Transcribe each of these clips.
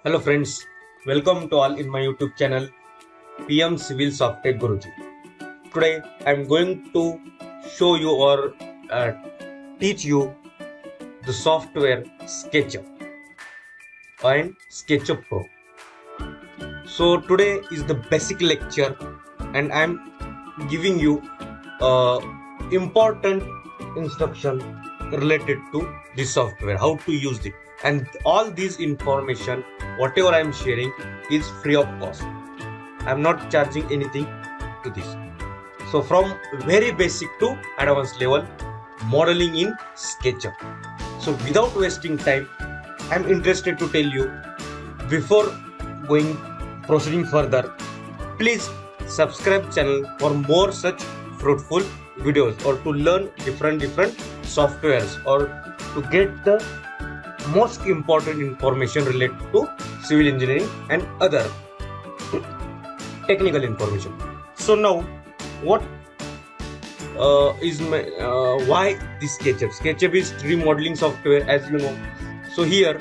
Hello friends, welcome to all in my YouTube channel PM Civil Software Guruji. Today I am going to show you or teach you the software SketchUp and SketchUp Pro. So today is the basic lecture and I am giving you important instruction related to this software, how to use it, and all these information whatever I am sharing is free of cost. I am not charging anything to this. So from very basic to advanced level modeling in SketchUp. So without wasting time, I am interested to tell you, before proceeding further, please subscribe channel for more such fruitful videos, or to learn different softwares, or to get the most important information related to civil engineering and other technical information. So now what is my why this SketchUp? SketchUp is 3D modeling software, as you know. So here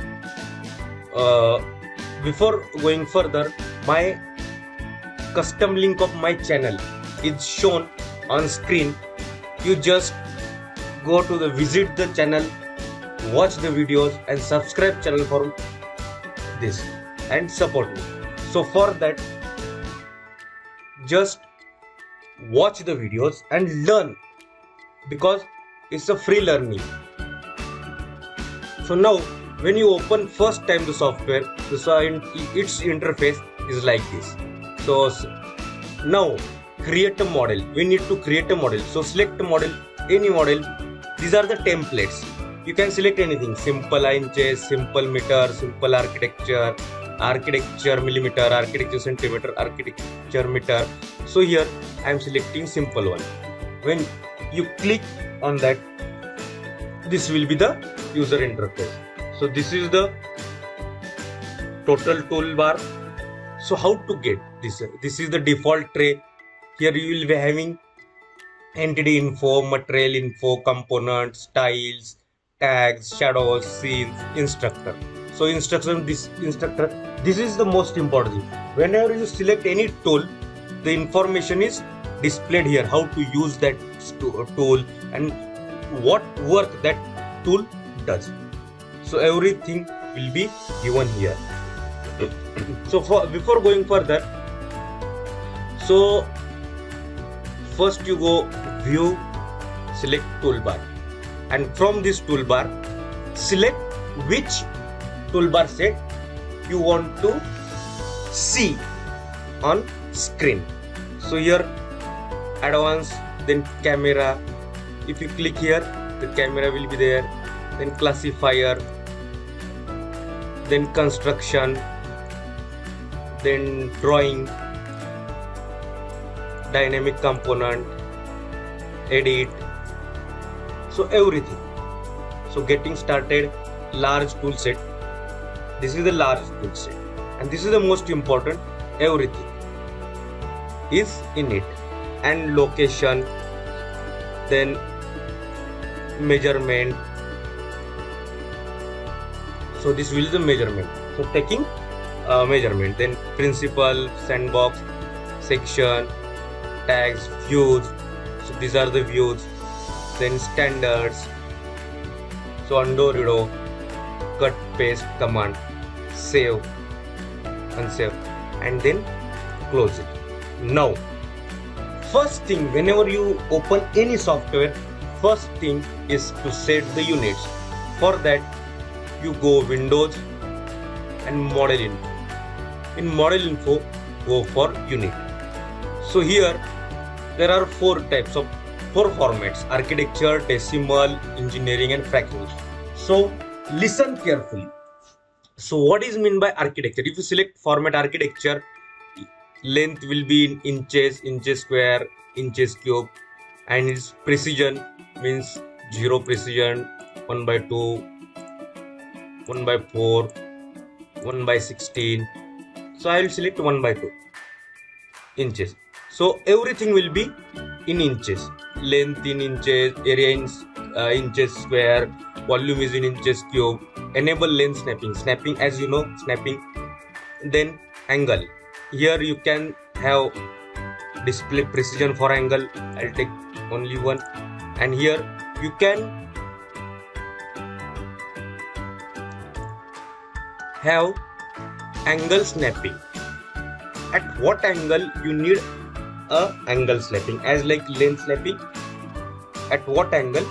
before going further, my custom link of my channel is shown on screen. You just go to the visit the channel, watch the videos and subscribe channel for this and support me. So for that, just watch the videos and learn, because it's a free learning. So now when you open first time the software, its interface is like this. So now create a model. We need to create a model. So select a model, any model. These are the templates. You can select anything: simple inches, simple meter, simple architecture, architecture millimeter, architecture centimeter, architecture meter. So here I am selecting simple one. When you click on that, this will be the user interface. So this is the total toolbar. So how to get this? This is the default tray. Here you will be having entity info, material info, components, styles, tags, shadows, scenes, instructor. So instruction, this instructor, this is the most important thing. Whenever you select any tool, the information is displayed here, how to use that tool and what work that tool does. So everything will be given here. So before going further, so first you go view, select toolbar, and from this toolbar select which toolbar set you want to see on screen. So here advanced, then camera. If you click here, the camera will be there, then classifier, then construction, then drawing, dynamic component, edit. So everything. So getting started, large tool set. This is the large tool set, and this is the most important. Everything is in it, and location, then measurement. So this will be the measurement. So taking measurement, then principal, sandbox, section, tags, views. So these are the views. Then standards. So undo, redo, cut, paste, command, save, unsave, and then close it. Now first thing, whenever you open any software, first thing is to set the units. For that you go Windows and model info. In model info, go for unit. So here there are four formats: architecture, decimal, engineering and fractional. So listen carefully. So what is mean by architecture? If you select format architecture, length will be in inches, inches square, inches cube, and its precision means 0 precision, 1/2, 1/4, 1/16. So I will select 1/2 inches. So everything will be in inches. Length in inches, area in inches square, volume is in inches cube. Enable lens snapping. Snapping, as you know, snapping Then angle. Here you can have display precision for angle. I'll take only one. And here you can have angle snapping. At what angle you need a angle snapping, as like lens snapping. At what angle?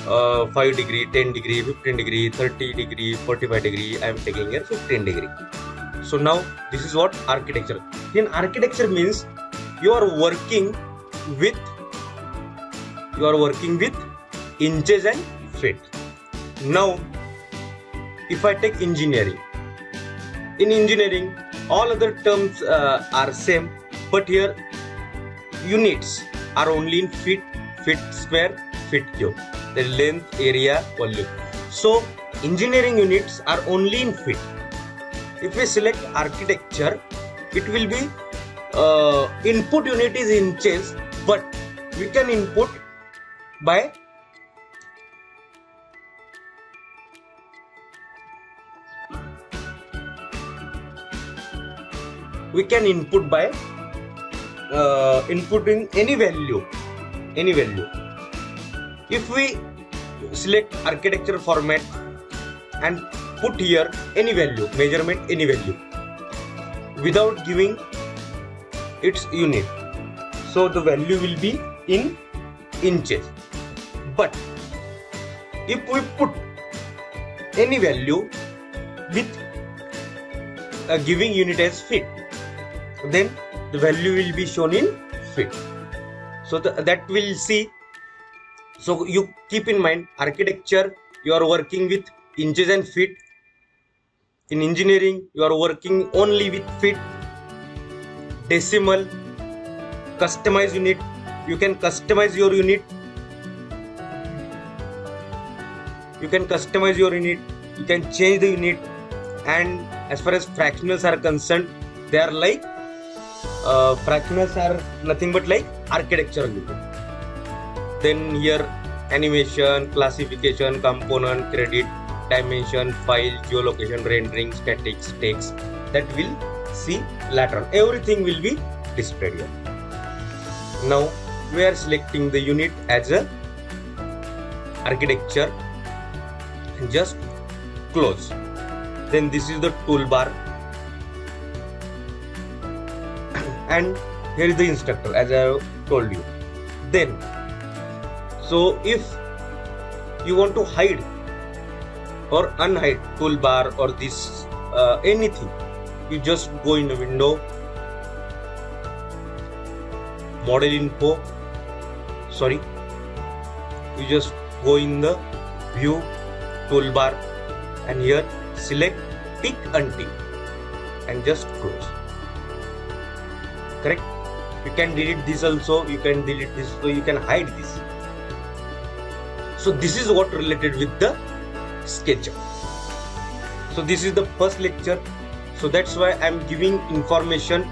5 degree, 10 degree, 15 degree, 30 degree, 45 degree. I am taking here 15 degree. So now this is what architecture. In architecture means you are working with inches and feet. Now if I take engineering, in engineering all other terms are same, but here units are only in feet square, feet cube, the length, area, volume. So engineering units are only in feet. If we select architecture, it will be input unit is inches, but we can input by inputting any value. If we select architecture format and put here any value, measurement any value, without giving its unit, so the value will be in inches. But if we put any value with giving unit as feet, then the value will be shown in feet. So that will see. So you keep in mind, architecture you are working with inches and feet. In engineering you are working only with feet. Decimal, customize unit, you can customize your unit. You can change the unit. And as far as fractionals are concerned, they are like fractionals are nothing but like architectural unit. Then here animation, classification, component, credit, dimension, file, geolocation, rendering, statics, text, that will see later on. Everything will be displayed here. Now we are selecting the unit as a architecture and just close. Then this is the toolbar, and here is the instructor as I have told you. Then so if you want to hide or unhide toolbar or this anything, you just go in the window, model info, you just go in the view, toolbar, and here select pick untick and just close. Correct? You can delete this also, you can delete this, so you can hide this. So this is what related with the SketchUp. So this is the first lecture, so that's why I am giving information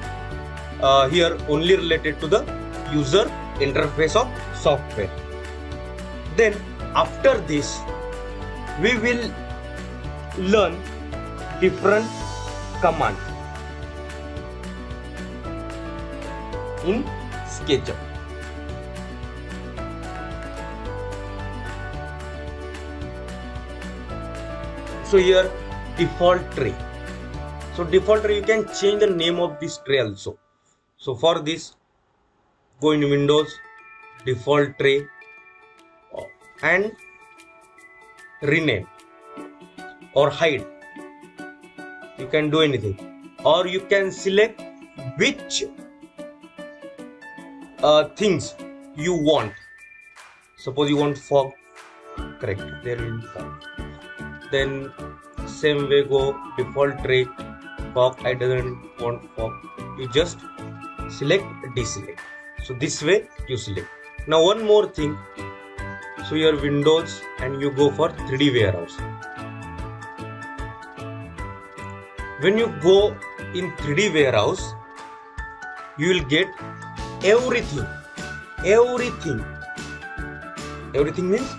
here only related to the user interface of software. Then after this we will learn different commands in SketchUp. So here default tray. So default tray, you can change the name of this tray also. So for this, go in Windows, default tray, and rename or hide. You can do anything, or you can select which things you want. Suppose you want fog, correct, there will be fog. Then same way go default tray, fog, I don't want fog, you just select deselect. So this way you select. Now one more thing, so your Windows and you go for 3D warehouse. When you go in 3D warehouse, you will get everything. Everything means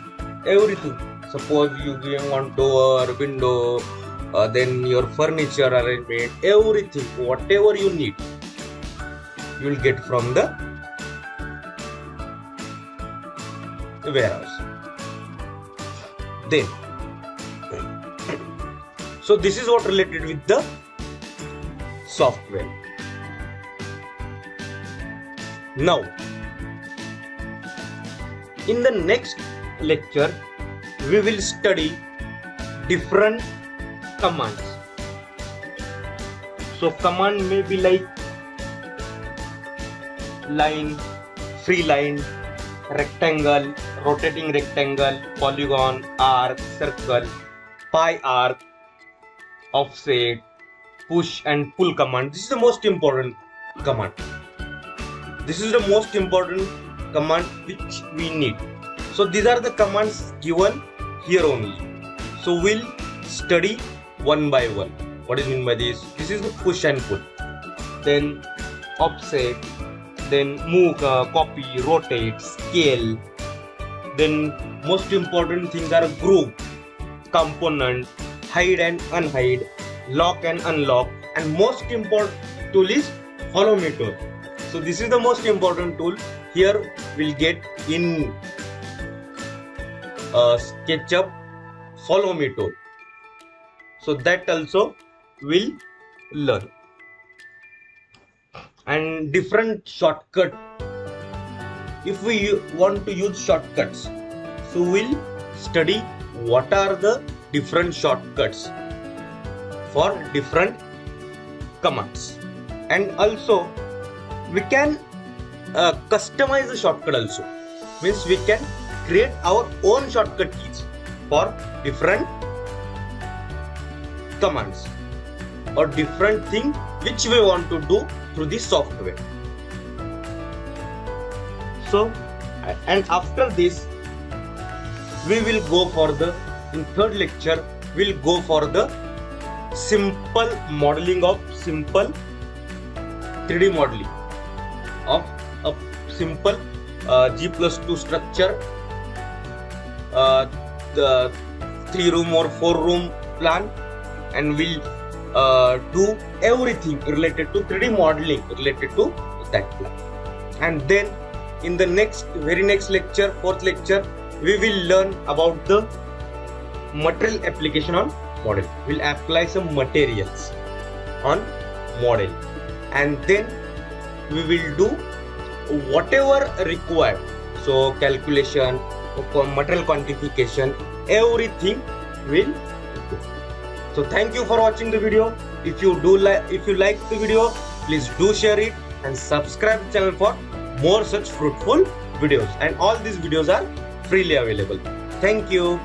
everything. Suppose you want door, window, then your furniture arrangement, everything, whatever you need, you will get from the warehouse. Then, so this is what related with the software. Now, in the next lecture, we will study different commands. So command may be like line, free line, rectangle, rotating rectangle, polygon, arc, circle, pie arc, offset, push and pull command. This is the most important command. This is the most important command which we need. So these are the commands given here only. So we'll study one by one. What is mean by this? This is the push and pull. Then offset. Then move, copy, rotate, scale. Then most important things are group, component, hide and unhide, lock and unlock, and most important tool is follow me tool. So this is the most important tool. Here we'll get in SketchUp follow me tool. So that also we'll learn. And different shortcut. If we want to use shortcuts, so we'll study what are the different shortcuts for different commands. And also we can customize the shortcut also. Means we can create our own shortcut keys for different commands or different thing which we want to do through the software. So, and after this, we will go for the, in third lecture, we'll go for the simple modeling of simple 3D modeling of a simple G+2 structure, the 3-room or 4-room plan, and we'll do everything related to 3D modeling related to that plan. And then in the very next lecture, fourth lecture, we will learn about the material application on model. We'll apply some materials on model, and then we will do whatever required. So calculation, material quantification, everything will do. So thank you for watching the video. If you like the video, please do share it and subscribe the channel for more such fruitful videos. And all these videos are freely available. Thank you.